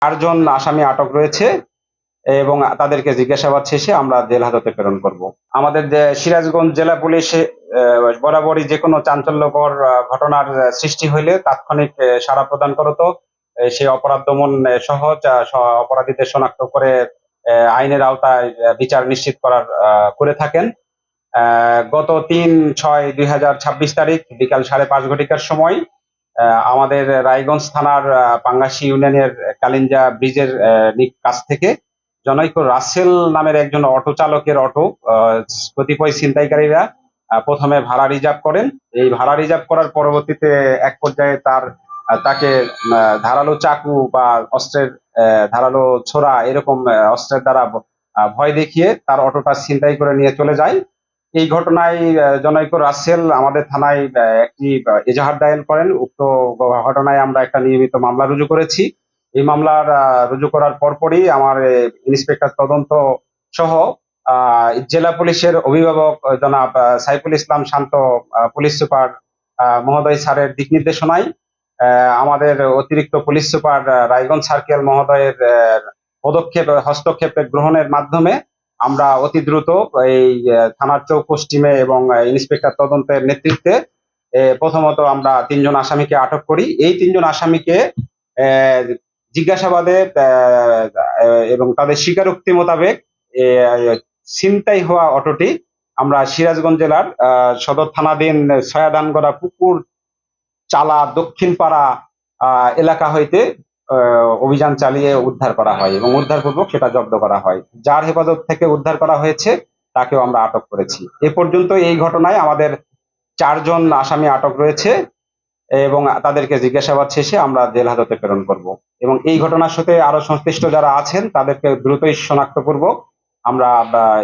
4 জন আসামি আটক রয়েছে এবং তাদেরকে জিজ্ঞাসাবাদ শেষে আমরা জেল হাজতে প্রেরণ করব। আমাদের যে সিরাজগঞ্জ জেলা পুলিশ বরাবরই যে কোনো চাঞ্চল্যকর ঘটনার সৃষ্টি হইলে তাৎক্ষণিক সাড়া প্রদান করতো। সেই অপরাধ দমন সহ অপরাধীদের শনাক্ত করে আইনের আওতায় বিচার নিশ্চিত করার করে থাকেন। গত ৩/৬/২০২৬ তারিখ বিকাল ৫:৩০ ঘটিকার সময় আমাদের রায়গঞ্জ থানার পাঙ্গাসী ইউনিয়নের কালিঞ্জা ব্রিজের কাছ থেকে জনৈক রাসেল নামের একজন অটো চালকের অটো কতিপয় ছিনতাইকারীরা প্রথমে ভাড়া রিজার্ভ করেন। এই ভাড়া রিজার্ভ করার পরবর্তীতে এক পর্যায়ে তাকে ধারালো চাকু বা অস্ত্রের ধারালো ছোরা এরকম অস্ত্রের দ্বারা ভয় দেখিয়ে তার অটোটা ছিনতাই করে নিয়ে চলে যায়। এই ঘটনায় জনৈক রাসেল আমাদের থানায় একটি এজাহার দায়ের করেন। উক্ত ঘটনায় আমরা একটা নিয়মিত মামলা রুজু করেছি। এই মামলার রুজু করার পরপরই আমার ইন্সপেক্টর তদন্ত সহ জেলা পুলিশের অভিভাবক জনাব সাইফুল ইসলাম শান্ত পুলিশ সুপার মহোদয় স্যারের দিক নির্দেশনায় আমাদের অতিরিক্ত পুলিশ সুপার রায়গঞ্জ সার্কেল মহোদয়ের হস্তক্ষেপ গ্রহণের মাধ্যমে আমরা অতি দ্রুত এই থানার চৌকস টিমে এবং ইন্সপেক্টর তদন্তের নেতৃত্বে প্রথমত আমরা 3 জন আসামিকে আটক করি। এই 3 জন আসামিকে জিজ্ঞাসাবাদে এবং তাদের স্বীকারোক্তি মোতাবেক ছিনতাই হওয়া অটোটি আমরা সিরাজগঞ্জ জেলার সদর থানাধীন সয়াদানগড়া পুকুর চালা দক্ষিণ পাড়া এলাকা হইতে অভিযান চালিয়ে উদ্ধার করা হয় এবং উদ্ধারপূর্বক সেটা জব্দ করা হয়। যার হেফাজত থেকে উদ্ধার করা হয়েছে তাকেও আমরা আটক করেছি। এ পর্যন্ত এই ঘটনায় আমাদের 4 জন আসামি আটক রয়েছে এবং তাদেরকে জিজ্ঞাসাবাদ শেষে আমরা জেল হাজতে প্রেরণ করব এবং এই ঘটনার সাথে আরো সংশ্লিষ্ট যারা আছেন তাদেরকে দ্রুতই শনাক্তপূর্বক আমরা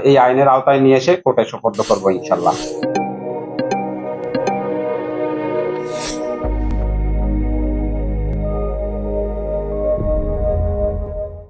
এই আইনের আওতায় নিয়ে এসে কোর্টে সোপর্দ করবো ইনশাল্লাহ।